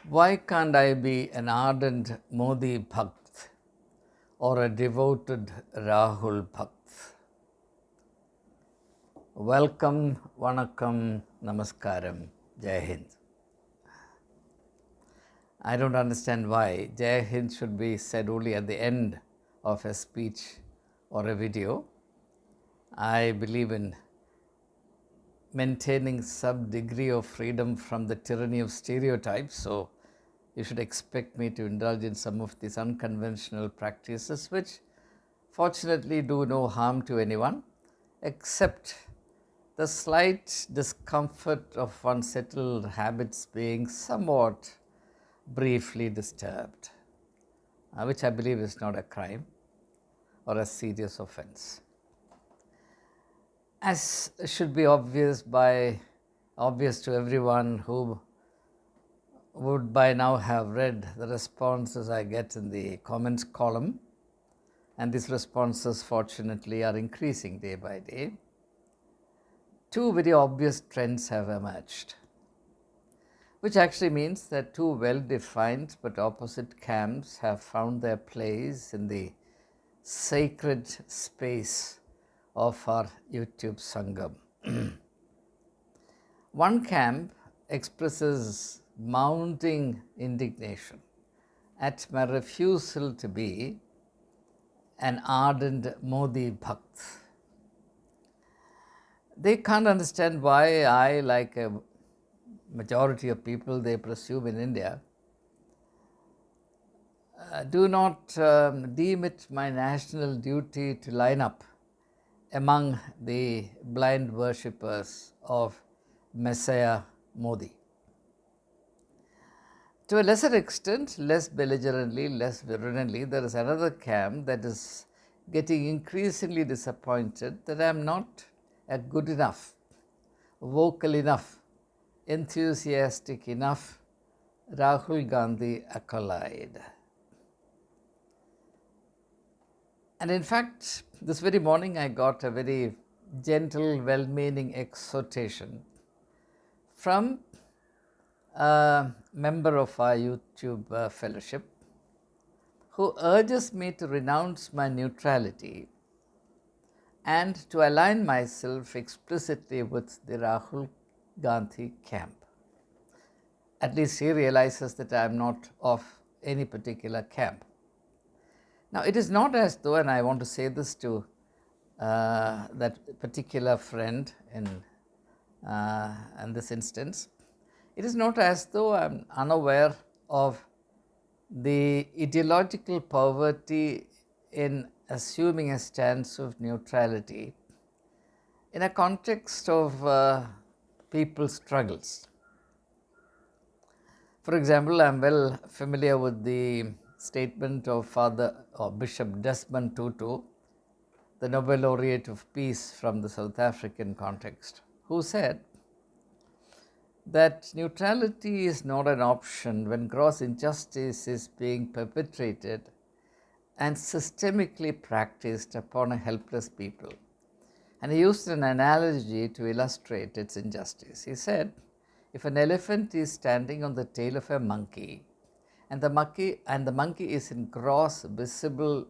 Why can't I be an ardent Modi Bhakt or a devoted Rahul Bhakt? Welcome, Vanakkam, Namaskaram, Jai Hind. I don't understand why Jai Hind should be said only at the end of a speech or a video. I believe in maintaining some degree of freedom from the tyranny of stereotypes, so you should expect me to indulge in some of these unconventional practices, which fortunately do no harm to anyone, except the slight discomfort of one's settled habits being somewhat briefly disturbed, which I believe is not a crime or a serious offense. As should be obvious to everyone who would by now have read the responses I get in the comments column, and these responses fortunately are increasing day by day, two very obvious trends have emerged, which actually means that two well-defined but opposite camps have found their place in the sacred space of our YouTube Sangam. One camp expresses mounting indignation at my refusal to be an ardent Modi Bhakt. They can't understand why I, like a majority of people they presume in India, do not deem it my national duty to line up among the blind worshippers of Messiah Modi. To a lesser extent, less belligerently, less virulently, there is another camp that is getting increasingly disappointed that I am not a good enough, vocal enough, enthusiastic enough Rahul Gandhi acolyte. And in fact, this very morning I got a very gentle, well-meaning exhortation from a member of our YouTube fellowship who urges me to renounce my neutrality and to align myself explicitly with the Rahul Gandhi camp. At least he realizes that I am not of any particular camp. Now, it is not as though, and I want to say this to that particular friend in this instance, it is not as though I am unaware of the ideological poverty in assuming a stance of neutrality in a context of people's struggles. For example, I am well familiar with the statement of Father or Bishop Desmond Tutu, the Nobel laureate of peace from the South African context, who said that neutrality is not an option when gross injustice is being perpetrated and systemically practiced upon a helpless people. And he used an analogy to illustrate its injustice. He said, if an elephant is standing on the tail of a monkey, and the monkey is in gross visible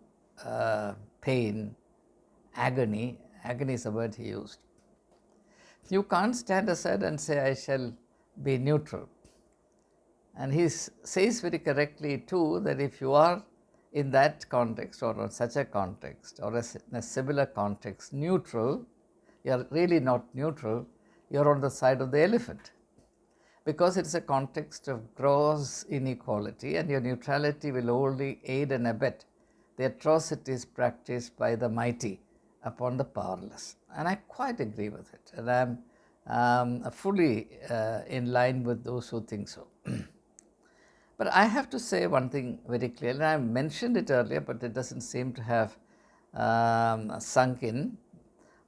pain, agony is the word he used, you can't stand aside and say, I shall be neutral. And he says very correctly too that if you are in that context or in such a context or in a similar context neutral, you are really not neutral, you are on the side of the elephant. Because it is a context of gross inequality, and your neutrality will only aid and abet the atrocities practiced by the mighty upon the powerless. And I quite agree with it, and I am fully in line with those who think so. But I have to say one thing very clearly, I mentioned it earlier, but it doesn't seem to have sunk in,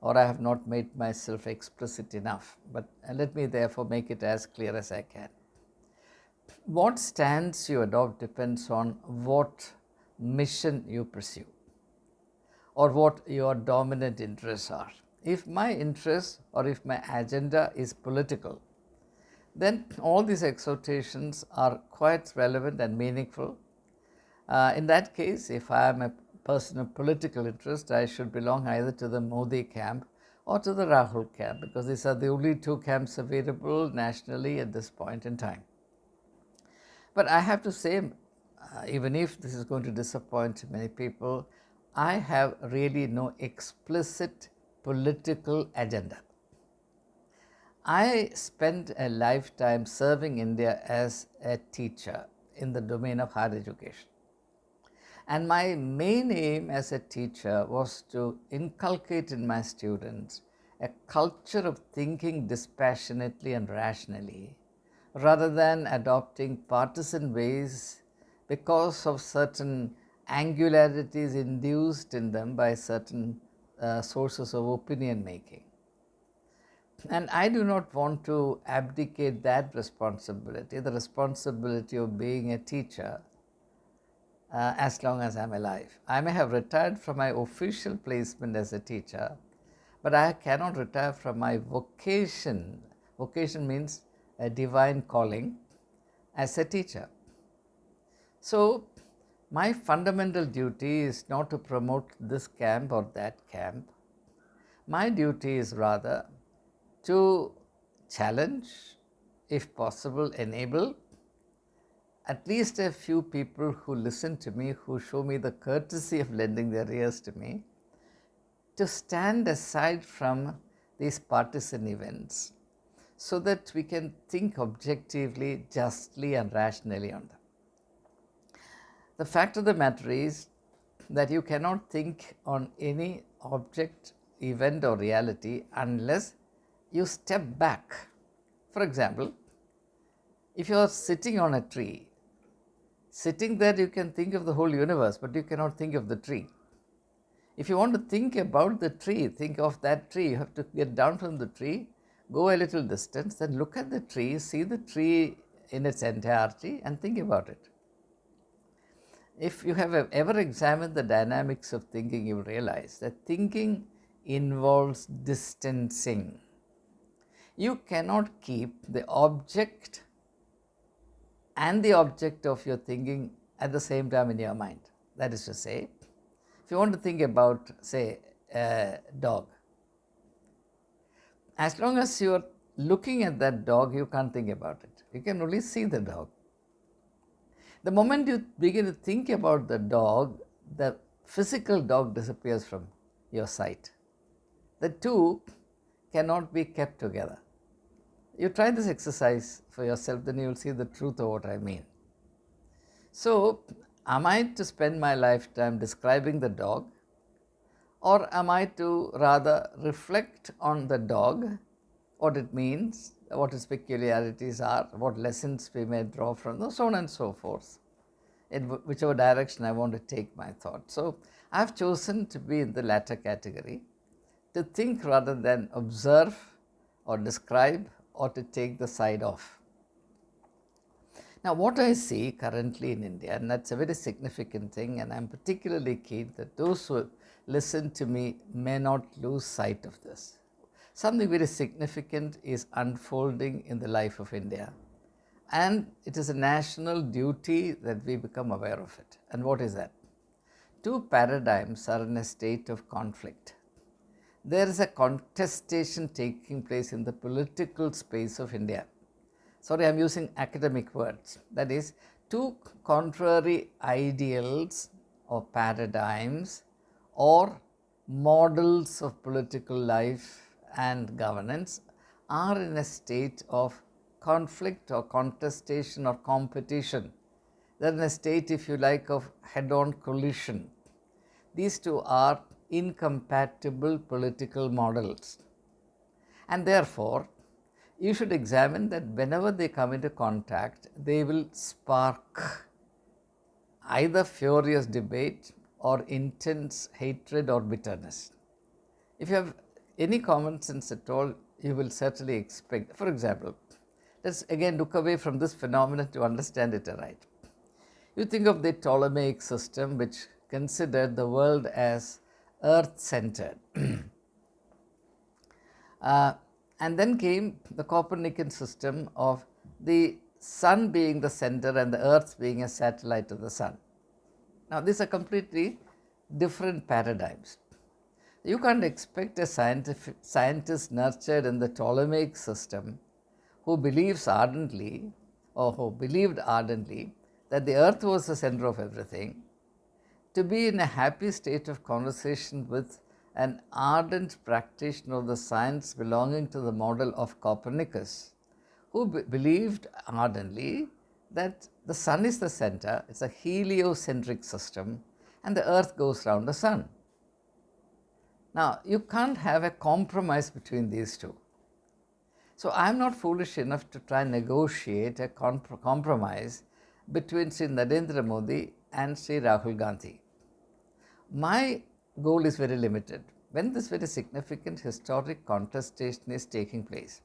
or I have not made myself explicit enough. But let me therefore make it as clear as I can. What stance you adopt depends on what mission you pursue or what your dominant interests are. If my interest or if my agenda is political, then all these exhortations are quite relevant and meaningful. In that case, if I am a person of political interest, I should belong either to the Modi camp or to the Rahul camp, because these are the only two camps available nationally at this point in time. But I have to say, even if this is going to disappoint many people, I have really no explicit political agenda. I spent a lifetime serving India as a teacher in the domain of higher education. And my main aim as a teacher was to inculcate in my students a culture of thinking dispassionately and rationally, rather than adopting partisan ways because of certain angularities induced in them by certain sources of opinion making. And I do not want to abdicate that responsibility, the responsibility of being a teacher, as long as I'm alive. I may have retired from my official placement as a teacher, but I cannot retire from my vocation. Vocation means a divine calling as a teacher. So, my fundamental duty is not to promote this camp or that camp. My duty is rather to challenge, if possible, enable at least a few people who listen to me, who show me the courtesy of lending their ears to me, to stand aside from these partisan events so that we can think objectively, justly, and rationally on them. The fact of the matter is that you cannot think on any object, event, or reality unless you step back. For example, if you are sitting on a tree, sitting there you can think of the whole universe, but you cannot think of the tree. If you want to think about the tree, think of that tree, you have to get down from the tree, go a little distance, then look at the tree, see the tree in its entirety, and think about it. If you have ever examined the dynamics of thinking, you realize that thinking involves distancing. You cannot keep the object and the object of your thinking at the same time in your mind. That is to say, if you want to think about, say, a dog, as long as you are looking at that dog, you can't think about it. You can only see the dog. The moment you begin to think about the dog, the physical dog disappears from your sight. The two cannot be kept together. You try this exercise for yourself, then you will see the truth of what I mean. So, am I to spend my lifetime describing the dog, or am I to rather reflect on the dog, what it means, what its peculiarities are, what lessons we may draw from them, so on and so forth, in whichever direction I want to take my thought. So, I have chosen to be in the latter category, to think rather than observe or describe or to take the side off. Now, what I see currently in India, and that's a very significant thing, and I'm particularly keen that those who listen to me may not lose sight of this. Something very significant is unfolding in the life of India, and it is a national duty that we become aware of it. And what is that? Two paradigms are in a state of conflict. There is a contestation taking place in the political space of India. Sorry, I'm using academic words. That is, two contrary ideals or paradigms or models of political life and governance are in a state of conflict or contestation or competition. They're in a state, if you like, of head-on collision. These two are incompatible political models, and therefore you should examine that whenever they come into contact, they will spark either furious debate or intense hatred or bitterness. If you have any common sense at all, you will certainly expect. For example, let's again look away from this phenomenon to understand it aright. You think of the Ptolemaic system, which considered the world as earth-centered. And then came the Copernican system of the sun being the center and the earth being a satellite of the sun. Now, these are completely different paradigms. You can't expect a scientist nurtured in the Ptolemaic system who believes ardently or who believed ardently that the earth was the center of everything to be in a happy state of conversation with an ardent practitioner of the science belonging to the model of Copernicus, who believed ardently that the sun is the center, it's a heliocentric system, and the earth goes round the sun. Now, you can't have a compromise between these two. So, I am not foolish enough to try and negotiate a compromise between Sri Narendra Modi and Sri Rahul Gandhi. My goal is very limited. When this very significant historic contestation is taking place,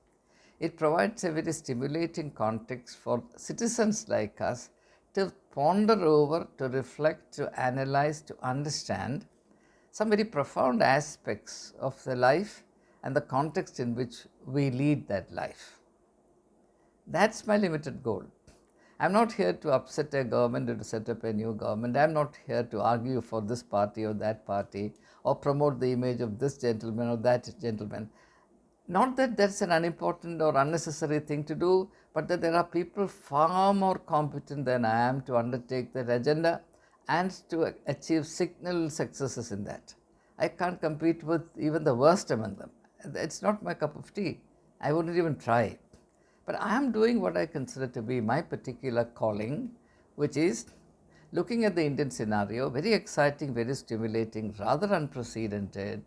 it provides a very stimulating context for citizens like us to ponder over, to reflect, to analyze, to understand some very profound aspects of the life and the context in which we lead that life. That's my limited goal. I'm not here to upset a government or to set up a new government. I'm not here to argue for this party or that party or promote the image of this gentleman or that gentleman. Not that that's an unimportant or unnecessary thing to do, but that there are people far more competent than I am to undertake that agenda and to achieve signal successes in that. I can't compete with even the worst among them. It's not my cup of tea. I wouldn't even try. But I am doing what I consider to be my particular calling, which is looking at the Indian scenario, very exciting, very stimulating, rather unprecedented,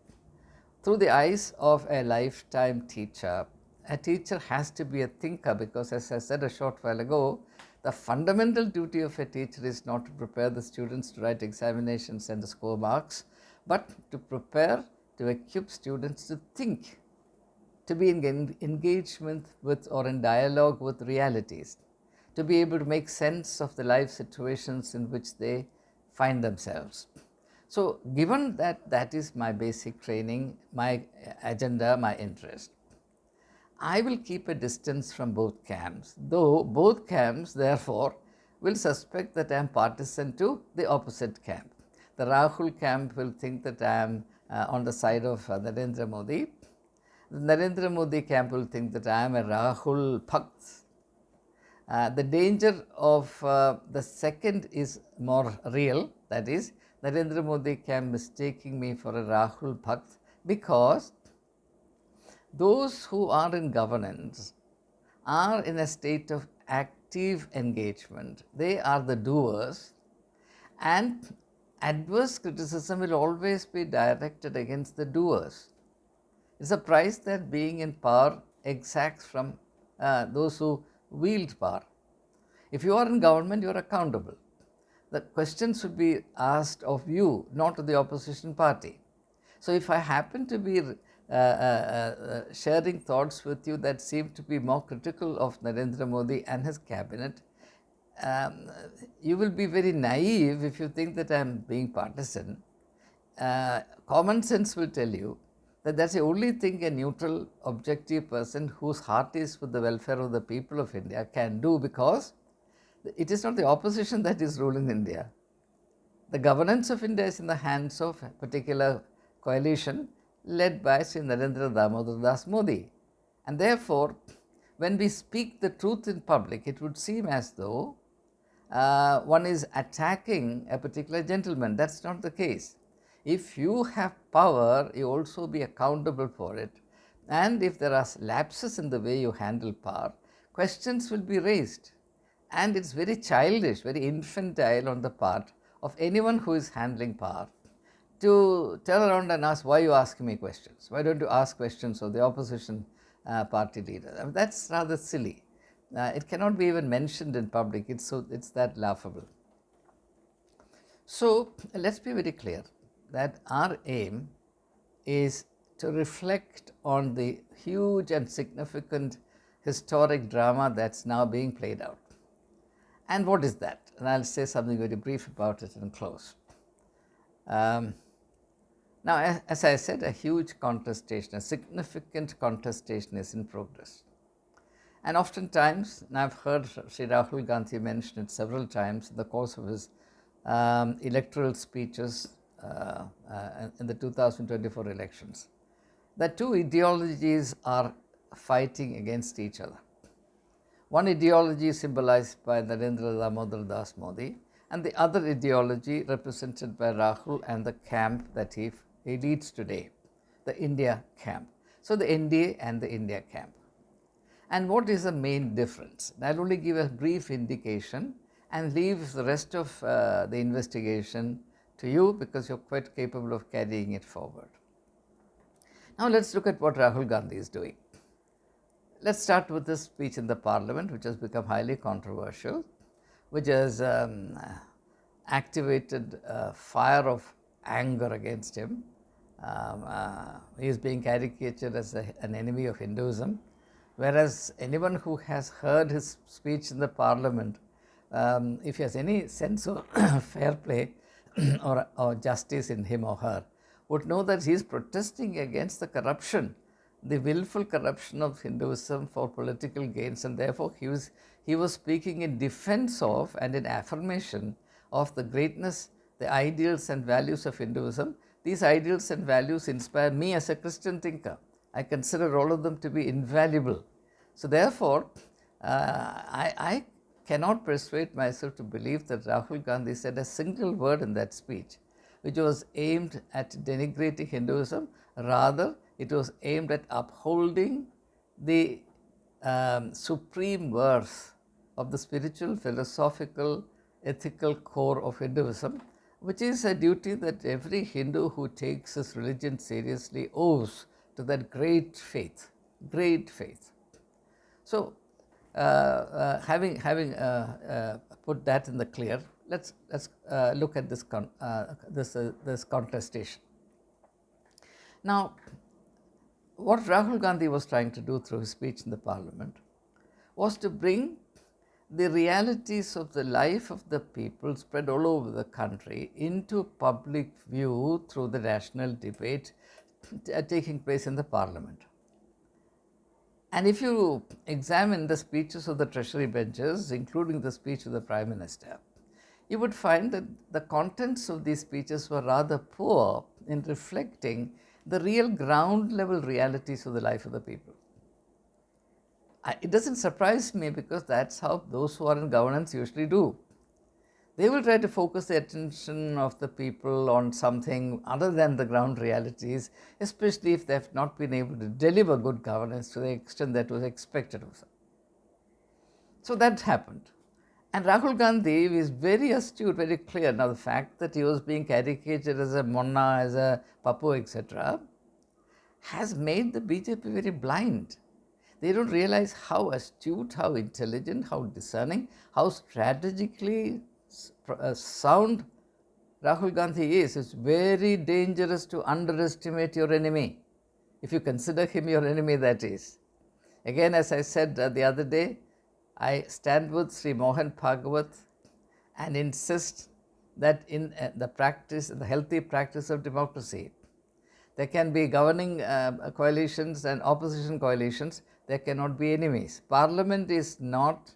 through the eyes of a lifetime teacher. A teacher has to be a thinker because, as I said a short while ago, the fundamental duty of a teacher is not to prepare the students to write examinations and score marks, but to prepare, to equip students to think, to be in engagement with or in dialogue with realities, to be able to make sense of the life situations in which they find themselves. So, given that that is my basic training, my agenda, my interest, I will keep a distance from both camps, though both camps therefore will suspect that I am partisan to the opposite camp. The Rahul camp will think that I am on the side of Narendra Modi. The Narendra Modi camp will think that I am a Rahul Bhakt. The danger of the second is more real, that is, Narendra Modi camp mistaking me for a Rahul Bhakt, because those who are in governance are in a state of active engagement. They are the doers, and adverse criticism will always be directed against the doers. It's a price that being in power exacts from those who wield power. If you are in government, you are accountable. The questions should be asked of you, not of the opposition party. So, if I happen to be sharing thoughts with you that seem to be more critical of Narendra Modi and his cabinet, you will be very naive if you think that I am being partisan. Common sense will tell you that that's the only thing a neutral, objective person whose heart is with the welfare of the people of India can do, because it is not the opposition that is ruling India. The governance of India is in the hands of a particular coalition led by Sri Narendra Damodar Das Modi. And therefore, when we speak the truth in public, it would seem as though one is attacking a particular gentleman. That's not the case. If you have power, you also be accountable for it. And if there are lapses in the way you handle power, questions will be raised. And it's very childish, very infantile on the part of anyone who is handling power to turn around and ask, why are you asking me questions? Why don't you ask questions of the opposition party leader? I mean, that's rather silly. It cannot be even mentioned in public. It's that laughable. So, let's be very clear that our aim is to reflect on the huge and significant historic drama that's now being played out. And what is that? And I'll say something very brief about it and close. Now, as I said, a huge contestation, a significant contestation is in progress. And oftentimes, and I've heard Sri Rahul Gandhi mention it several times in the course of his electoral speeches in the 2024 elections, that two ideologies are fighting against each other. One ideology symbolized by Narendra Damodar Das Modi, and the other ideology represented by Rahul and the camp that he leads today, the India camp. So the NDA and the India camp. And what is the main difference? I'll only give a brief indication and leave the rest of the investigation to you, because you're quite capable of carrying it forward. Now let's look at what Rahul Gandhi is doing. Let's start with this speech in the parliament, which has become highly controversial, which has activated a fire of anger against him. He is being caricatured as an enemy of Hinduism, whereas anyone who has heard his speech in the parliament, if he has any sense of fair play or justice in him or her, would know that he is protesting against the corruption, the willful corruption of Hinduism for political gains, and therefore he was speaking in defense of and in affirmation of the greatness, the ideals and values of Hinduism. These ideals and values inspire me as a Christian thinker. I consider all of them to be invaluable. So therefore, I cannot persuade myself to believe that Rahul Gandhi said a single word in that speech which was aimed at denigrating Hinduism. Rather, it was aimed at upholding the supreme worth of the spiritual, philosophical, ethical core of Hinduism, which is a duty that every Hindu who takes his religion seriously owes to that great faith, great faith. So, having put that in the clear, let's look at this contestation. Now, what Rahul Gandhi was trying to do through his speech in the parliament was to bring the realities of the life of the people spread all over the country into public view through the national debate taking place in the parliament. And if you examine the speeches of the treasury benches, including the speech of the Prime Minister, you would find that the contents of these speeches were rather poor in reflecting the real ground level realities of the life of the people. It doesn't surprise me, because that's how those who are in governance usually do. They will try to focus the attention of the people on something other than the ground realities, especially if they have not been able to deliver good governance to the extent that was expected of them. So that happened. And Rahul Gandhi is very astute, very clear. Now, the fact that he was being caricatured as a Monna, as a Papu, etc., has made the BJP very blind. They don't realize how astute, how intelligent, how discerning, how strategically sound Rahul Gandhi is. It's very dangerous to underestimate your enemy, if you consider him your enemy, that is. Again, as I said the other day, I stand with Sri Mohan Bhagavat and insist that in the healthy practice of democracy, there can be governing coalitions and opposition coalitions. There cannot be enemies. Parliament is not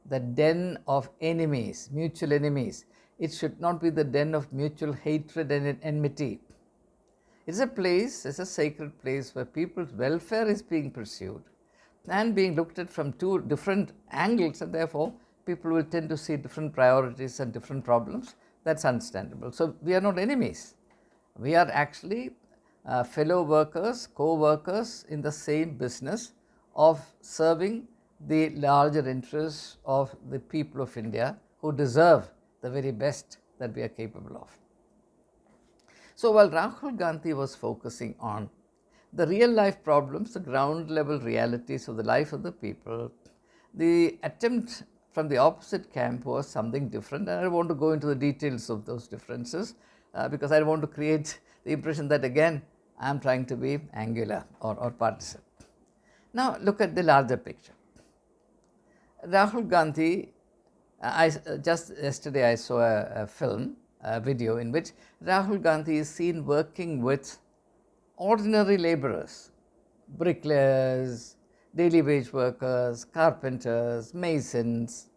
the den of enemies, mutual enemies. It should not be the den of mutual hatred and enmity. It's a place, it's a sacred place where people's welfare is being pursued and being looked at from two different angles, and therefore people will tend to see different priorities and different problems. That's understandable. So we are not enemies. We are actually fellow workers, co-workers in the same business of serving the larger interests of the people of India, who deserve the very best that we are capable of. So while Rahul Gandhi was focusing on the real life problems, the ground level realities of the life of the people, the attempt from the opposite camp was something different, and I want to go into the details of those differences because I don't want to create the impression that again I am trying to be angular or partisan. Now look at the larger picture. Rahul Gandhi, just yesterday I saw a film video in which Rahul Gandhi is seen working with ordinary laborers, bricklayers, daily wage workers, carpenters, masons,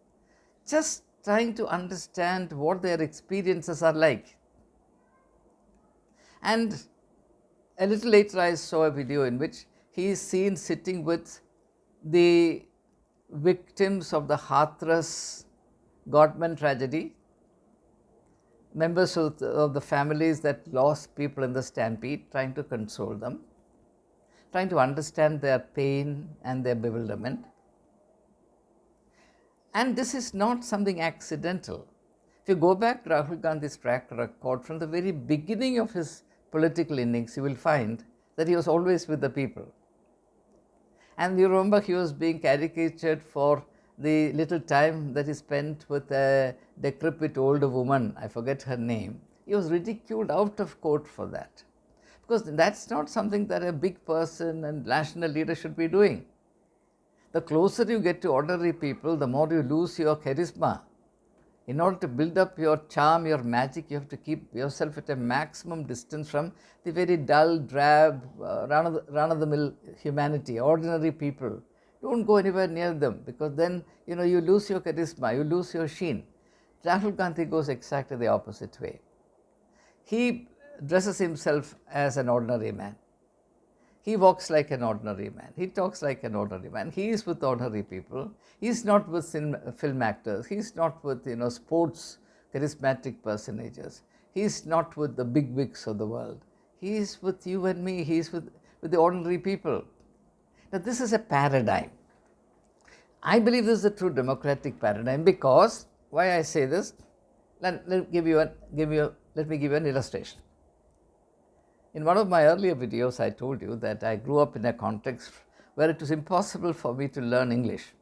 just trying to understand what their experiences are like. And a little later I saw a video in which he is seen sitting with the victims of the Hathras Godman tragedy, members of the families that lost people in the stampede, trying to console them, trying to understand their pain and their bewilderment. And this is not something accidental. If you go back to Rahul Gandhi's track record from the very beginning of his political innings, you will find that he was always with the people. And you remember he was being caricatured for the little time that he spent with a decrepit old woman, I forget her name. He was ridiculed out of court for that, because that's not something that a big person and national leader should be doing. The closer you get to ordinary people, the more you lose your charisma. In order to build up your charm, your magic, you have to keep yourself at a maximum distance from the very dull, drab, run-of-the-mill humanity, ordinary people. Don't go anywhere near them, because then you lose your charisma, you lose your sheen. Rahul Gandhi goes exactly the opposite way. He dresses himself as an ordinary man. He walks like an ordinary man. He talks like an ordinary man. He is with ordinary people. He is not with film actors. He is not with sports charismatic personages. He is not with the big wigs of the world. He is with you and me. He is with the ordinary people. Now this is a paradigm. I believe this is a true democratic paradigm, because why I say this? Let me give you an illustration. In one of my earlier videos, I told you that I grew up in a context where it was impossible for me to learn English.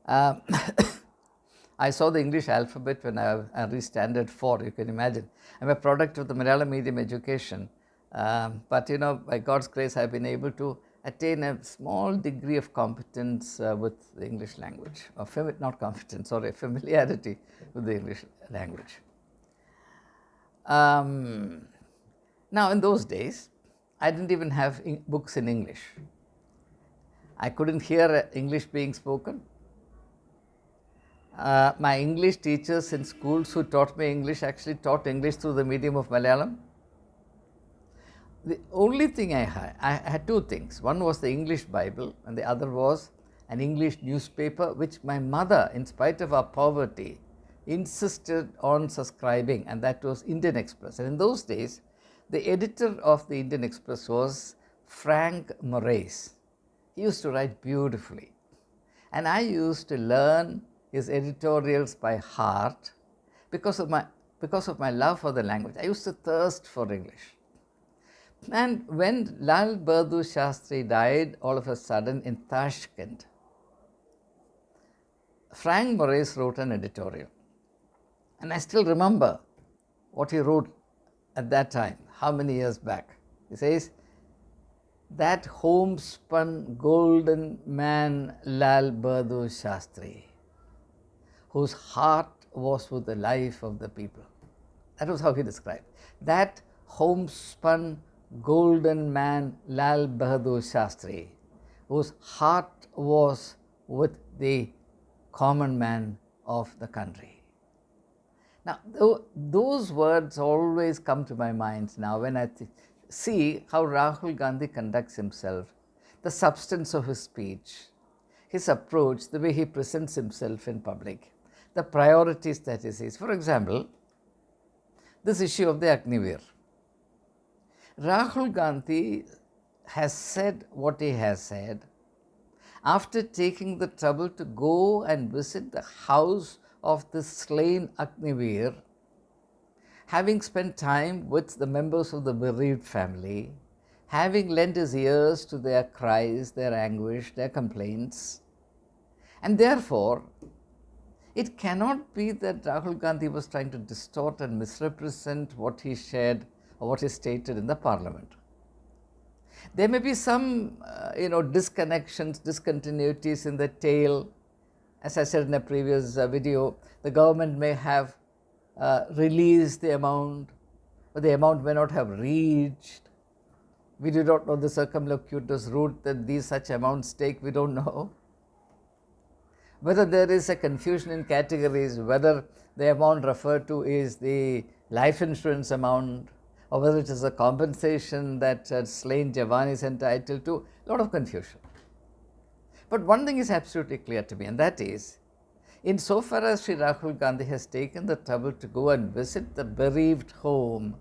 I saw the English alphabet when I reached standard 4, you can imagine. I'm a product of the Malayalam medium education, but by God's grace, I've been able to attain a small degree of competence with the English language, or not competence, sorry, familiarity with the English language. Now, in those days, I didn't even have books in English. I couldn't hear English being spoken. My English teachers in schools who taught me English actually taught English through the medium of Malayalam. The only thing I had two things. One was the English Bible, and the other was an English newspaper, which my mother, in spite of our poverty, insisted on subscribing, and that was Indian Express. And in those days, the editor of the Indian Express was Frank Moraes. He used to write beautifully, and I used to learn his editorials by heart because of my love for the language. I used to thirst for English. And when Lal Bahadur Shastri died all of a sudden in Tashkent, Frank Moraes wrote an editorial, and I still remember what he wrote at that time, how many years back. He says, "That homespun golden man Lal Bahadur Shastri, whose heart was with the life of the people." That was how he described. That homespun golden man Lal Bahadur Shastri, whose heart was with the common man of the country. Now, those words always come to my mind now when I see how Rahul Gandhi conducts himself, the substance of his speech, his approach, the way he presents himself in public, the priorities that he sees. For example, this issue of the Agniveer. Rahul Gandhi has said what he has said after taking the trouble to go and visit the house of the slain Agniveer, having spent time with the members of the bereaved family, having lent his ears to their cries, their anguish, their complaints. And therefore, it cannot be that Rahul Gandhi was trying to distort and misrepresent what he shared or what he stated in the parliament. There may be some disconnections, discontinuities in the tale. As I said in a previous video, the government may have release the amount, or the amount may not have reached. We do not know the circumlocutor's route that these such amounts take, we don't know. Whether there is a confusion in categories, whether the amount referred to is the life insurance amount, or whether it is a compensation that slain Jawan is entitled to, a lot of confusion. But one thing is absolutely clear to me, and that is, insofar as Sri Rahul Gandhi has taken the trouble to go and visit the bereaved home,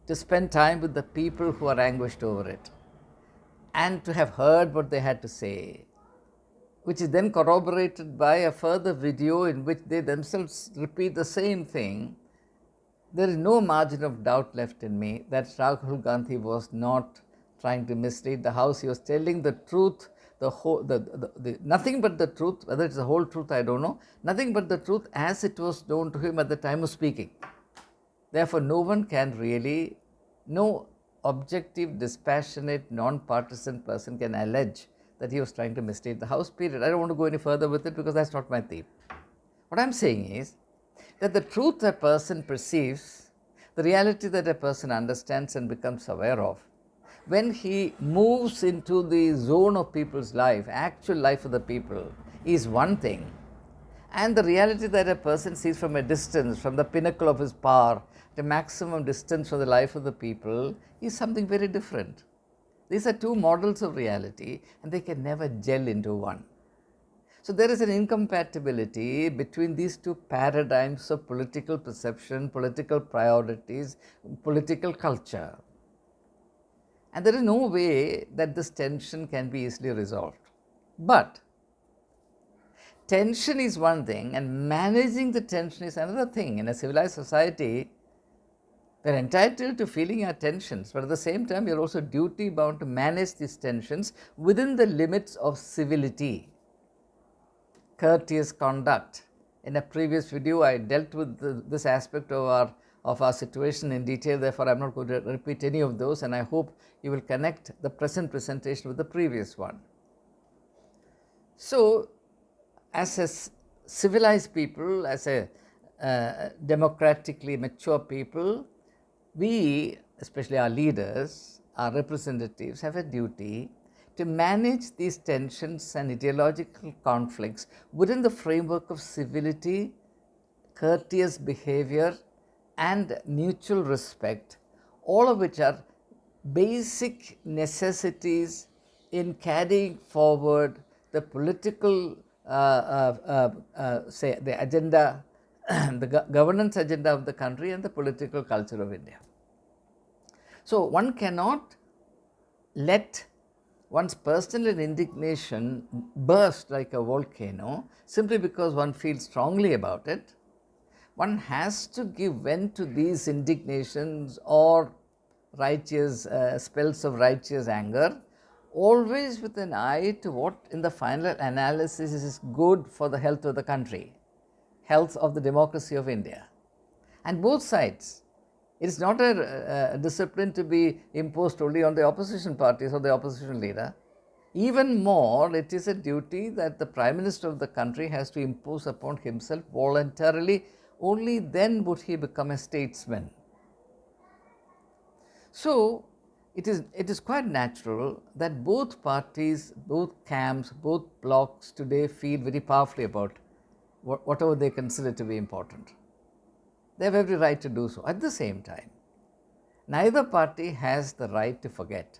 to spend time with the people who are anguished over it, and to have heard what they had to say, which is then corroborated by a further video in which they themselves repeat the same thing, there is no margin of doubt left in me that Rahul Gandhi was not trying to mislead the House. He was telling the truth, nothing but the truth. Whether it's the whole truth, I don't know. Nothing but the truth as it was known to him at the time of speaking. Therefore, no one can really, no objective, dispassionate, non-partisan person can allege that he was trying to mislead the House, period. I don't want to go any further with it because that's not my theme. What I'm saying is that the truth a person perceives, the reality that a person understands and becomes aware of, when he moves into the zone of people's life, actual life of the people, is one thing. And the reality that a person sees from a distance, from the pinnacle of his power, the maximum distance from the life of the people, is something very different. These are two models of reality, and they can never gel into one. So there is an incompatibility between these two paradigms of political perception, political priorities, political culture. And there is no way that this tension can be easily resolved. But tension is one thing, and managing the tension is another thing. In a civilized society, we are entitled to feeling our tensions, but at the same time, we are also duty bound to manage these tensions within the limits of civility, courteous conduct. In a previous video, I dealt with this aspect of our situation in detail. Therefore, I am not going to repeat any of those, and I hope you will connect the present presentation with the previous one. So, as a civilized people, as a democratically mature people, we, especially our leaders, our representatives, have a duty to manage these tensions and ideological conflicts within the framework of civility, courteous behavior, and mutual respect, all of which are basic necessities in carrying forward the political, say, the agenda, the governance agenda of the country and the political culture of India. So, one cannot let one's personal indignation burst like a volcano simply because one feels strongly about it. One has to give vent to these indignations or righteous spells of righteous anger, always with an eye to what in the final analysis is good for the health of the country, health of the democracy of India. And both sides. It is not a discipline to be imposed only on the opposition parties or the opposition leader. Even more, it is a duty that the Prime Minister of the country has to impose upon himself voluntarily. Only then would he become a statesman. So, it is quite natural that both parties, both camps, both blocs today feel very powerfully about whatever they consider to be important. They have every right to do so. At the same time, neither party has the right to forget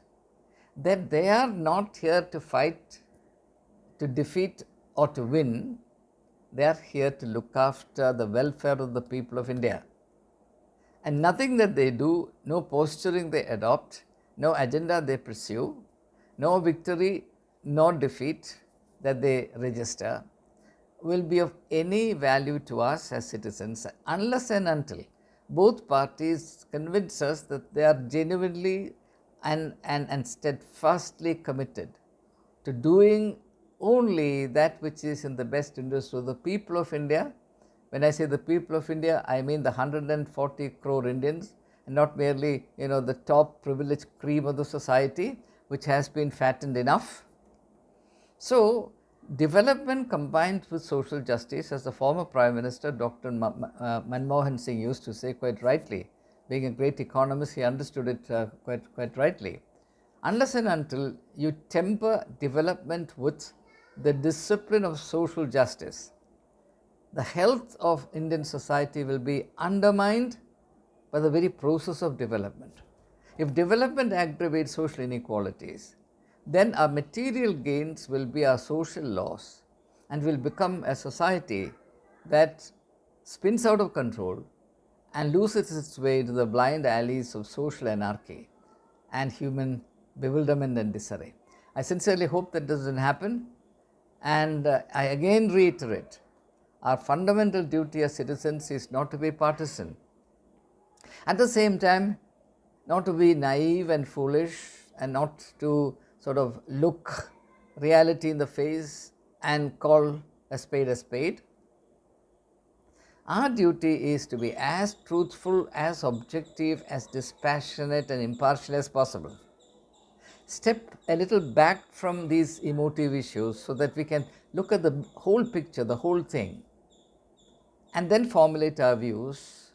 that they are not here to fight, to defeat or to win. They are here to look after the welfare of the people of India. And nothing that they do, no posturing they adopt, no agenda they pursue, no victory, no defeat that they register, will be of any value to us as citizens unless and until both parties convince us that they are genuinely and steadfastly committed to doing only that which is in the best interest of the people of India. When I say the people of India, I mean the 140 crore Indians, and not merely the top privileged cream of the society which has been fattened enough. So, Development combined with social justice, as the former Prime Minister Dr. Manmohan Singh used to say quite rightly. Being a great economist, he understood it quite rightly. Unless and until you temper development with the discipline of social justice, the health of Indian society will be undermined by the very process of development. If development aggravates social inequalities, then our material gains will be our social loss and will become a society that spins out of control and loses its way into the blind alleys of social anarchy and human bewilderment and disarray. I sincerely hope that doesn't happen, and I again reiterate, our fundamental duty as citizens is not to be partisan. At the same time, not to be naive and foolish, and not to sort of look reality in the face and call a spade a spade. Our duty is to be as truthful, as objective, as dispassionate and impartial as possible. Step a little back from these emotive issues so that we can look at the whole picture, the whole thing, and then formulate our views,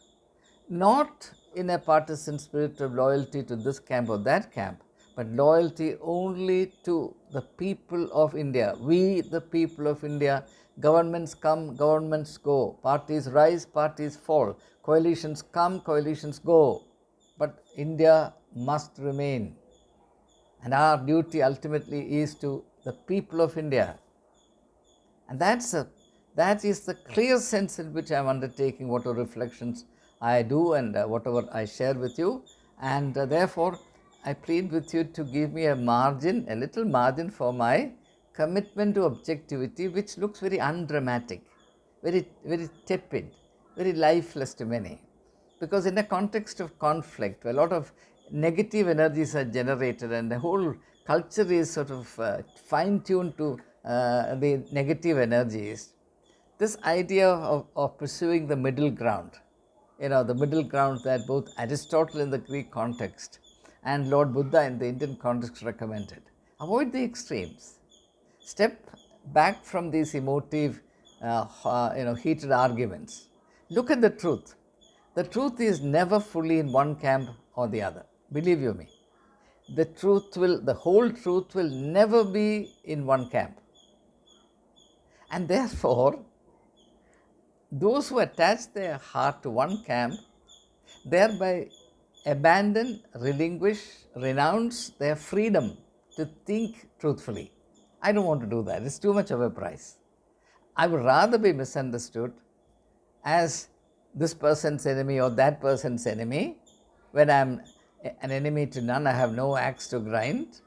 not in a partisan spirit of loyalty to this camp or that camp, but loyalty only to the people of India. We, the people of India, governments come, governments go, parties rise, parties fall, coalitions come, coalitions go, but India must remain. And our duty ultimately is to the people of India. And that is the clear sense in which I am undertaking whatever reflections I do and whatever I share with you. And therefore, I plead with you to give me a margin, a little margin for my commitment to objectivity, which looks very undramatic, very tepid, very lifeless to many. Because in a context of conflict, where a lot of negative energies are generated and the whole culture is sort of fine-tuned to the negative energies, this idea of pursuing the middle ground, the middle ground that both Aristotle in the Greek context and Lord Buddha in the Indian context recommended. Avoid the extremes. Step back from these emotive, heated arguments. Look at the truth. The truth is never fully in one camp or the other. Believe you me. The whole truth will never be in one camp. And therefore, those who attach their heart to one camp thereby abandon, relinquish, renounce their freedom to think truthfully. I don't want to do that. It's too much of a price. I would rather be misunderstood as this person's enemy or that person's enemy. When I'm an enemy to none, I have no axe to grind,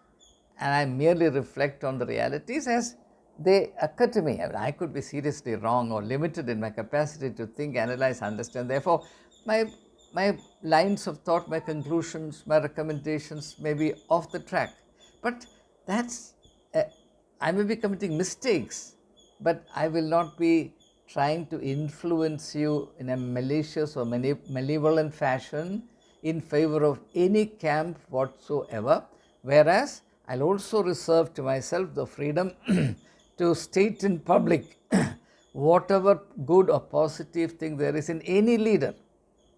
and I merely reflect on the realities as they occur to me. I could be seriously wrong or limited in my capacity to think, analyze, understand. Therefore, my lines of thought, my conclusions, my recommendations may be off the track. But I may be committing mistakes, but I will not be trying to influence you in a malicious or malevolent fashion in favor of any camp whatsoever, whereas I'll also reserve to myself the freedom to state in public whatever good or positive thing there is in any leader,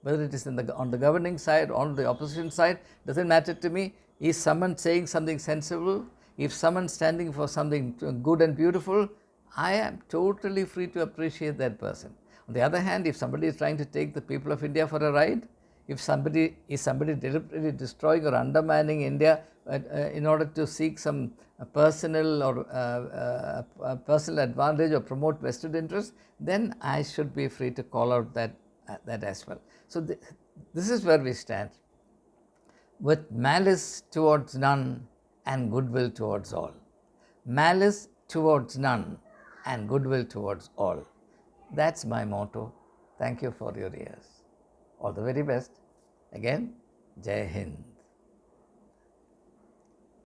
whether it is on the governing side or on the opposition side, doesn't matter to me. Is someone saying something sensible? If someone standing for something good and beautiful, I am totally free to appreciate that person. On the other hand, if somebody is trying to take the people of India for a ride, if somebody deliberately destroying or undermining India in order to seek some personal or personal advantage or promote vested interests, then I should be free to call out that as well. So this is where we stand, with malice towards none and goodwill towards all. Malice towards none and goodwill towards all. That's my motto. Thank you for your ears. All the very best. Again, Jai Hind.